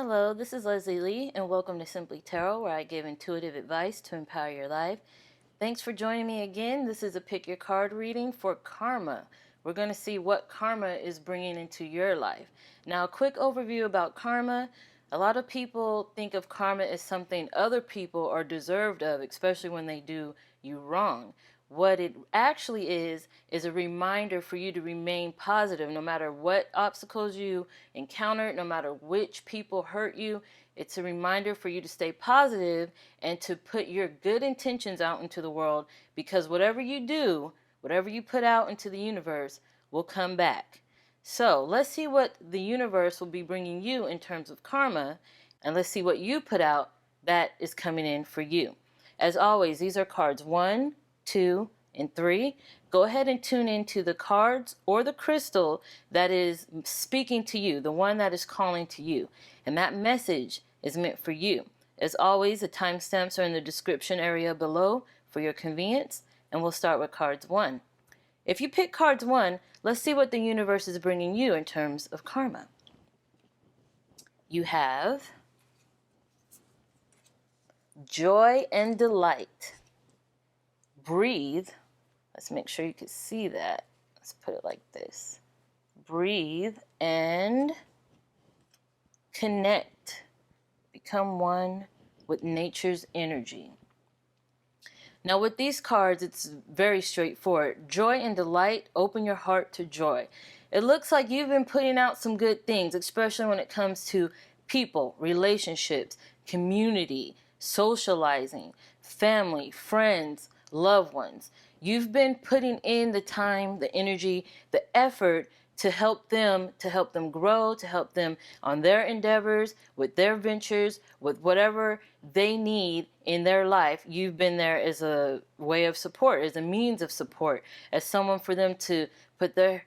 Hello, this is Leslie Lee, and welcome to Simply Tarot, where I give intuitive advice to empower your life. Thanks for joining me again. This is a pick your card reading for karma. We're going to see what karma is bringing into your life. Now, a quick overview about karma. A lot of people think of karma as something other people are deserved of, especially when they do you wrong. What it actually is a reminder for you to remain positive no matter what obstacles you encounter, no matter which people hurt you. It's a reminder for you to stay positive and to put your good intentions out into the world, because whatever you do, whatever you put out into the universe will come back. So let's see what the universe will be bringing you in terms of karma, and let's see what you put out that is coming in for you. As always, these are cards 1, 2, and 3. Go ahead and tune into the cards or the crystal that is speaking to you, the one that is calling to you. And that message is meant for you. As always, the timestamps are in the description area below for your convenience. And we'll start with cards 1. If you pick cards 1, let's see what the universe is bringing you in terms of karma. You have joy and delight. Breathe. Let's make sure you can see that. Let's put it like this. Breathe and connect. Become one with nature's energy. Now with these cards, it's very straightforward. Joy and delight, open your heart to joy. It looks like you've been putting out some good things, especially when it comes to people, relationships, community, socializing, family, friends, loved ones. You've been putting in the time, the energy, the effort to help them grow, to help them on their endeavors, with their ventures, with whatever they need in their life. You've been there as a way of support, as a means of support, as someone for them to put their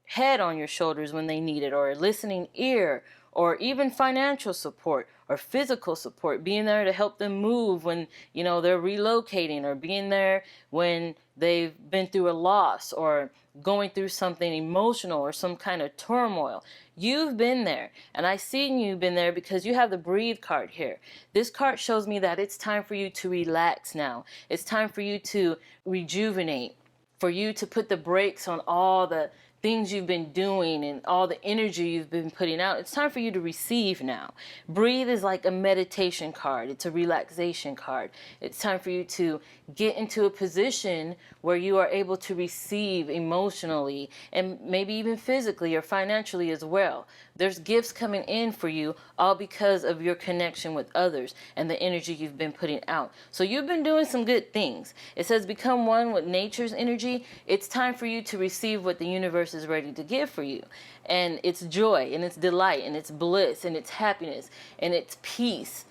head on your shoulders when they need it, or a listening ear, or even financial support or physical support, being there to help them move when, they're relocating, or being there when they've been through a loss or going through something emotional or some kind of turmoil. You've been there, and I seen you've been there because you have the breathe card here. This card shows me that it's time for you to relax now. It's time for you to rejuvenate, for you to put the brakes on all the things you've been doing and all the energy you've been putting out. It's time for you to receive now. Breathe is like a meditation card. It's a relaxation card. It's time for you to get into a position where you are able to receive emotionally and maybe even physically or financially as well. There's gifts coming in for you, all because of your connection with others and the energy you've been putting out. So you've been doing some good things. It says become one with nature's energy. It's time for you to receive what the universe is ready to give for you. And it's joy, and it's delight, and it's bliss, and it's happiness, and it's peace.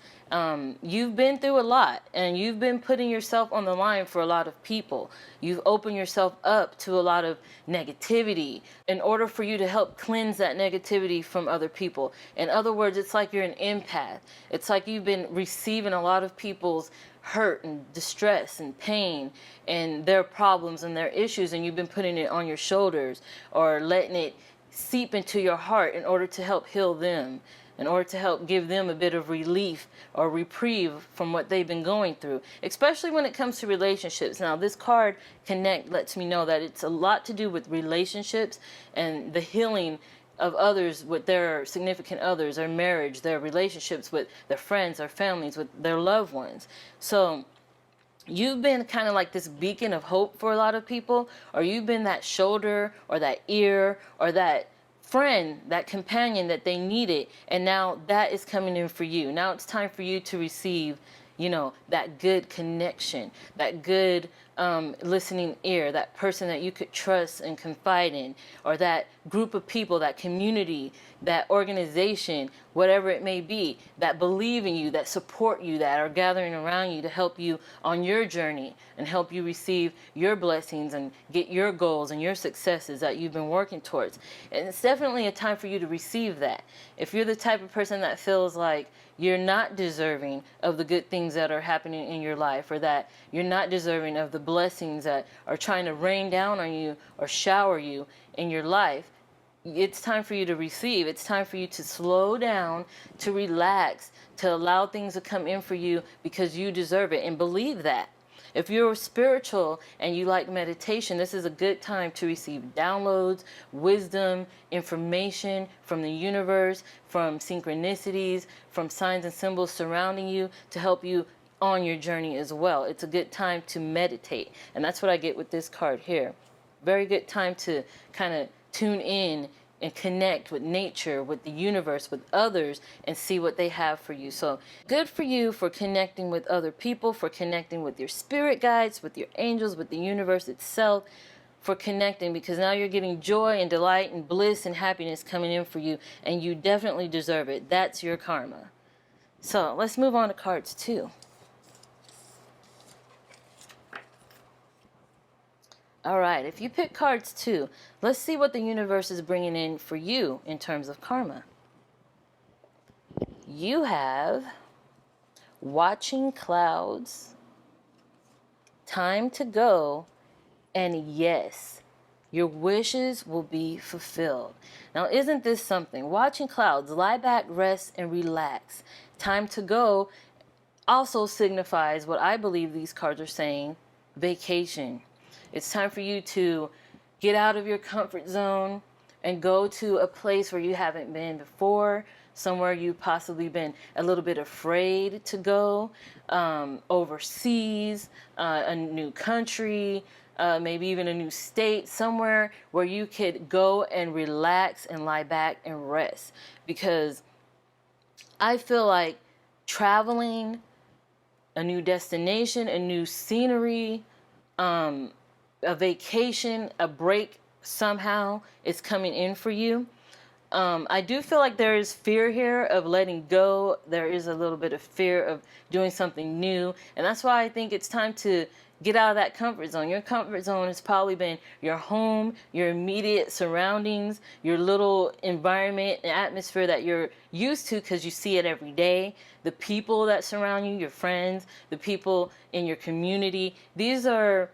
You've been through a lot, and you've been putting yourself on the line for a lot of people. You've opened yourself up to a lot of negativity in order for you to help cleanse that negativity from other people. In other words, it's like you're an empath. It's like you've been receiving a lot of people's hurt and distress and pain and their problems and their issues, and you've been putting it on your shoulders or letting it seep into your heart in order to help heal them, in order to help give them a bit of relief or reprieve from what they've been going through, especially when it comes to relationships. Now, this card, Connect, lets me know that it's a lot to do with relationships and the healing of others with their significant others, their marriage, their relationships with their friends, their families, with their loved ones. So you've been kind of like this beacon of hope for a lot of people, or you've been that shoulder or that ear or that friend, that companion that they needed, and now that is coming in for you. Now it's time for you to receive, that good connection, that good listening ear, that person that you could trust and confide in, or that group of people, that community, that organization, whatever it may be, that believe in you, that support you, that are gathering around you to help you on your journey and help you receive your blessings and get your goals and your successes that you've been working towards. And it's definitely a time for you to receive that. If you're the type of person that feels like you're not deserving of the good things that are happening in your life, or that you're not deserving of the blessings that are trying to rain down on you or shower you in your life, it's time for you to receive. It's time for you to slow down, to relax, to allow things to come in for you because you deserve it, and believe that. If you're spiritual and you like meditation, this is a good time to receive downloads, wisdom, information from the universe, from synchronicities, from signs and symbols surrounding you to help you on your journey as well. It's a good time to meditate. And that's what I get with this card here. Very good time to kind of tune in and connect with nature, with the universe, with others, and see what they have for you. So good for you for connecting with other people, for connecting with your spirit guides, with your angels, with the universe itself, for connecting, because now you're getting joy and delight and bliss and happiness coming in for you, and you definitely deserve it. That's your karma. So let's move on to cards 2. All right, if you pick cards 2, let's see what the universe is bringing in for you in terms of karma. You have watching clouds, time to go, and yes, your wishes will be fulfilled. Now, isn't this something? Watching clouds, lie back, rest, and relax. Time to go also signifies what I believe these cards are saying, vacation. It's time for you to get out of your comfort zone and go to a place where you haven't been before, somewhere you've possibly been a little bit afraid to go, overseas, a new country, maybe even a new state, somewhere where you could go and relax and lie back and rest. Because I feel like traveling, a new destination, a new scenery, a vacation, a break somehow is coming in for you. I do feel like there is fear here of letting go. There is a little bit of fear of doing something new. And that's why I think it's time to get out of that comfort zone. Your comfort zone has probably been your home, your immediate surroundings, your little environment and atmosphere that you're used to because you see it every day. The people that surround you, your friends, the people in your community, these are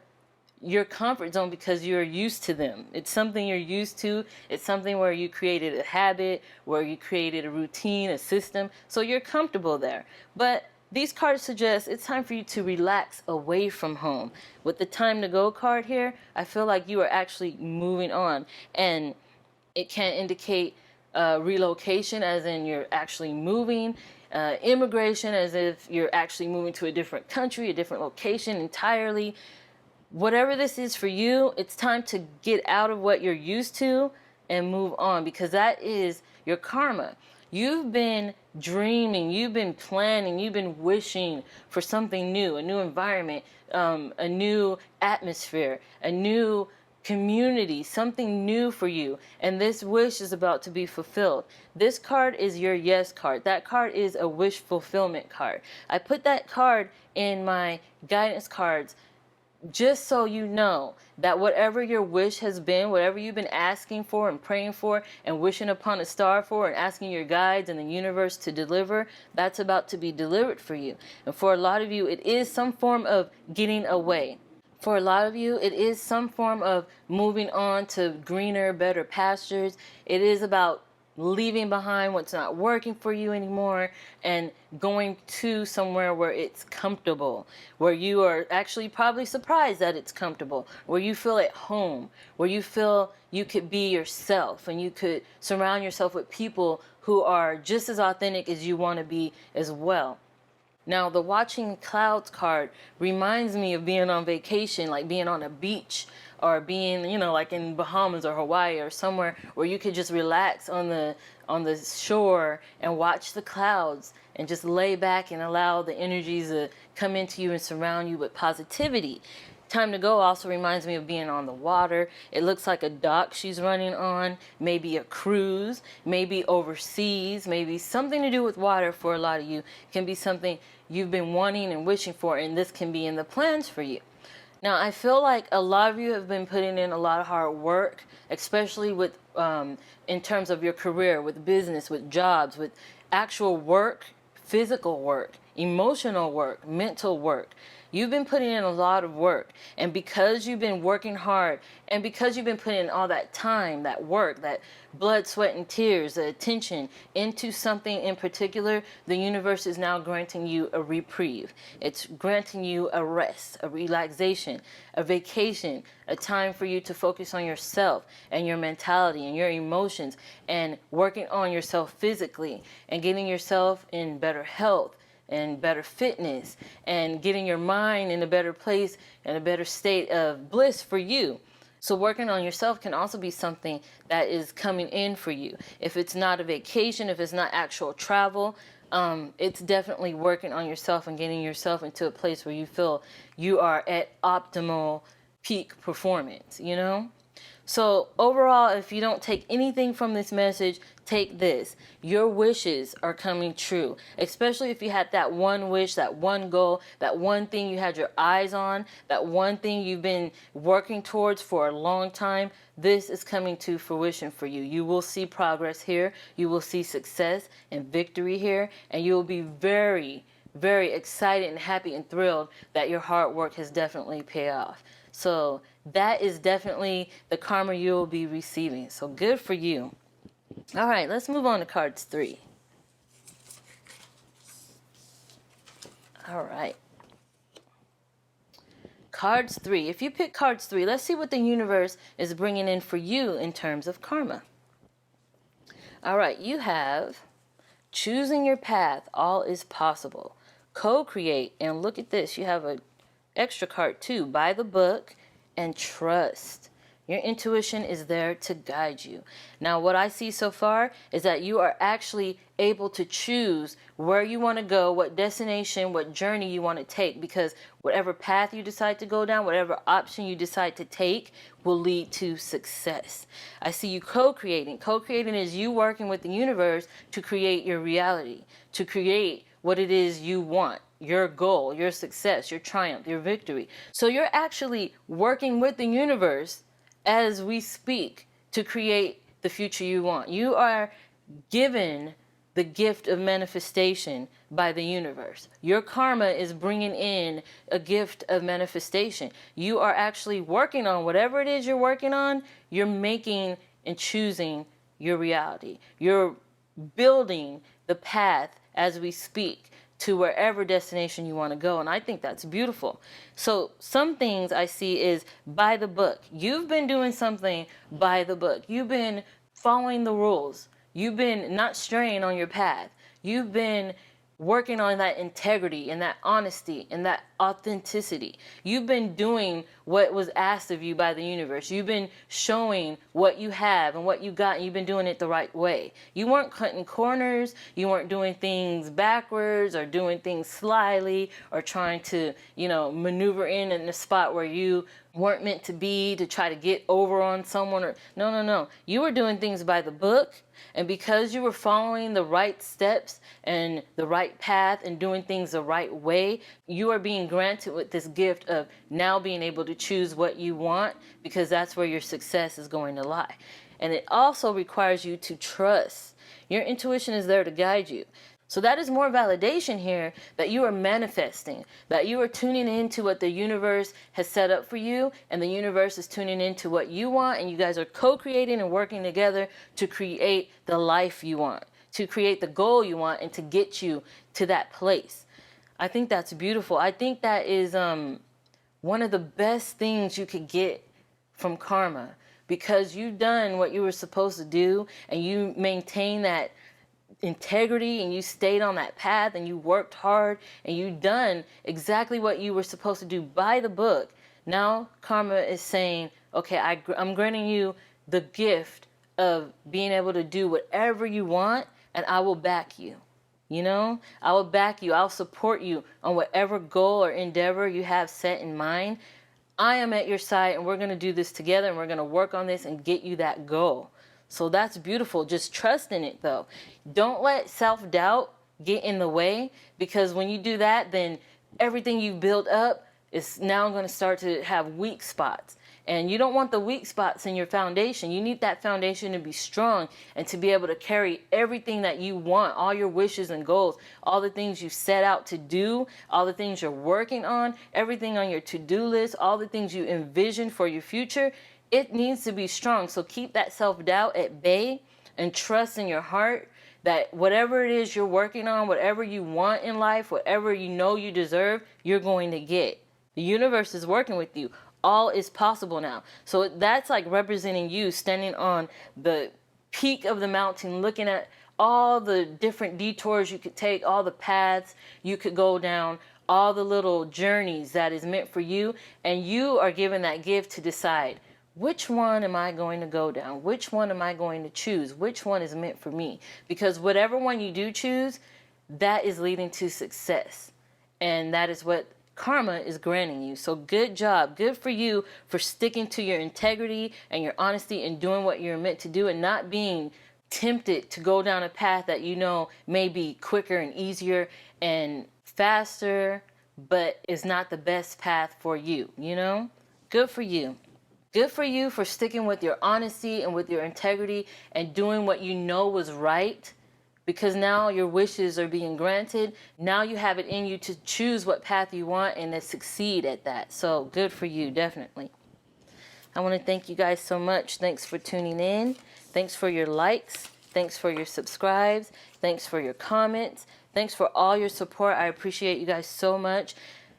your comfort zone because you're used to them. It's something you're used to. It's something where you created a habit, where you created a routine, a system, so you're comfortable there. But these cards suggest it's time for you to relax away from home. With the time to go card here, I feel like you are actually moving on, and it can indicate relocation as in you're actually moving, immigration as if you're actually moving to a different country, a different location entirely. Whatever this is for you, it's time to get out of what you're used to and move on, because that is your karma. You've been dreaming, you've been planning, you've been wishing for something new, a new environment, a new atmosphere, a new community, something new for you. And this wish is about to be fulfilled. This card is your yes card. That card is a wish fulfillment card. I put that card in my guidance cards just so you know that whatever your wish has been, whatever you've been asking for and praying for and wishing upon a star for and asking your guides and the universe to deliver, that's about to be delivered for you. And for a lot of you, it is some form of getting away. For a lot of you, it is some form of moving on to greener, better pastures. It is about leaving behind what's not working for you anymore and going to somewhere where it's comfortable, where you are actually probably surprised that it's comfortable, where you feel at home, where you feel you could be yourself and you could surround yourself with people who are just as authentic as you want to be as well. Now, the watching clouds card reminds me of being on vacation, like being on a beach or being, like in Bahamas or Hawaii or somewhere where you could just relax on the shore and watch the clouds and just lay back and allow the energies to come into you and surround you with positivity. Time to go also reminds me of being on the water. It looks like a dock she's running on, maybe a cruise, maybe overseas, maybe something to do with water for a lot of you. It can be something you've been wanting and wishing for, and this can be in the plans for you. Now, I feel like a lot of you have been putting in a lot of hard work, especially with in terms of your career, with business, with jobs, with actual work, physical work emotional work, mental work. You've been putting in a lot of work. And because you've been working hard, and because you've been putting in all that time, that work, that blood, sweat, and tears, the attention into something in particular, the universe is now granting you a reprieve. It's granting you a rest, a relaxation, a vacation, a time for you to focus on yourself and your mentality and your emotions, and working on yourself physically and getting yourself in better health and better fitness, and getting your mind in a better place and a better state of bliss for you. So working on yourself can also be something that is coming in for you. If it's not a vacation, if it's not actual travel, it's definitely working on yourself and getting yourself into a place where you feel you are at optimal peak performance, you know? So overall, if you don't take anything from this message, take this. Your wishes are coming true, especially if you had that one wish, that one goal, that one thing you had your eyes on, that one thing you've been working towards for a long time. This is coming to fruition for you. You will see progress here. You will see success and victory here, and you will be very, very excited and happy and thrilled that your hard work has definitely paid off. So that is definitely the karma you will be receiving. So good for you. All right, let's move on to cards 3. All right. Cards 3. If you pick cards 3, let's see what the universe is bringing in for you in terms of karma. All right, you have choosing your path. All is possible. Co-create. And look at this. You have an extra card too. By the book and trust. Your intuition is there to guide you. Now, what I see so far is that you are actually able to choose where you want to go, what destination, what journey you want to take, because whatever path you decide to go down, whatever option you decide to take will lead to success. I see you co-creating. Co-creating is you working with the universe to create your reality, to create what it is you want, your goal, your success, your triumph, your victory. So you're actually working with the universe as we speak to create the future you want. You are given the gift of manifestation by the universe. Your karma is bringing in a gift of manifestation. You are actually working on whatever it is you're working on. You're making and choosing your reality. You're building the path as we speak to wherever destination you want to go. And I think that's beautiful. So some things I see is by the book. You've been doing something by the book. You've been following the rules. You've been not straying on your path. You've been working on that integrity and that honesty and that authenticity. You've been doing what was asked of you by the universe. You've been showing what you have and what you got, and you've been doing it the right way. You weren't cutting corners. You weren't doing things backwards or doing things slyly or trying to, maneuver in a spot where you weren't meant to be to try to get over on someone. Or no. You were doing things by the book. And because you were following the right steps and the right path and doing things the right way, you are being granted with this gift of now being able to choose what you want, because that's where your success is going to lie. And it also requires you to trust. Your intuition is there to guide you. So that is more validation here that you are manifesting, that you are tuning into what the universe has set up for you, and the universe is tuning into what you want, and you guys are co-creating and working together to create the life you want, to create the goal you want, and to get you to that place. I think that's beautiful. I think that is one of the best things you could get from karma, because you've done what you were supposed to do, and you maintain that integrity, and you stayed on that path, and you worked hard, and you done exactly what you were supposed to do by the book. Now karma is saying, okay, I'm granting you the gift of being able to do whatever you want, and I will back you. I will back you. I'll support you on whatever goal or endeavor you have set in mind. I am at your side, and we're going to do this together, and we're going to work on this and get you that goal. So that's beautiful. Just trust in it, though. Don't let self-doubt get in the way, because when you do that, then everything you've built up is now going to start to have weak spots. And you don't want the weak spots in your foundation. You need that foundation to be strong and to be able to carry everything that you want, all your wishes and goals, all the things you set out to do, all the things you're working on, everything on your to-do list, all the things you envision for your future. It needs to be strong. So keep that self-doubt at bay and trust in your heart that whatever it is you're working on, whatever you want in life, whatever you know you deserve, you're going to get. The universe is working with you. All is possible now. So that's like representing you standing on the peak of the mountain, looking at all the different detours you could take, all the paths you could go down, all the little journeys that is meant for you. And you are given that gift to decide, which one am I going to go down? Which one am I going to choose? Which one is meant for me? Because whatever one you do choose, that is leading to success. And that is what karma is granting you. So good job. Good for you for sticking to your integrity and your honesty and doing what you're meant to do and not being tempted to go down a path that you know may be quicker and easier and faster, but is not the best path for you, you know? Good for you. Good for you for sticking with your honesty and with your integrity and doing what you know was right, because now your wishes are being granted. Now you have it in you to choose what path you want and to succeed at that. So good for you, definitely. I want to thank you guys so much. Thanks for tuning in. Thanks for your likes. Thanks for your subscribes. Thanks for your comments. Thanks for all your support. I appreciate you guys so much.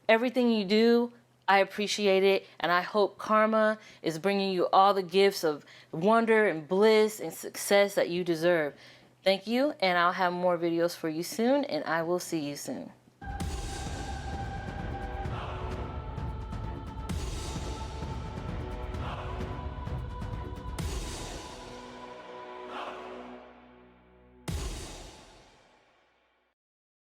Everything you do, I appreciate it, and I hope karma is bringing you all the gifts of wonder and bliss and success that you deserve. Thank you, and I'll have more videos for you soon, and I will see you soon.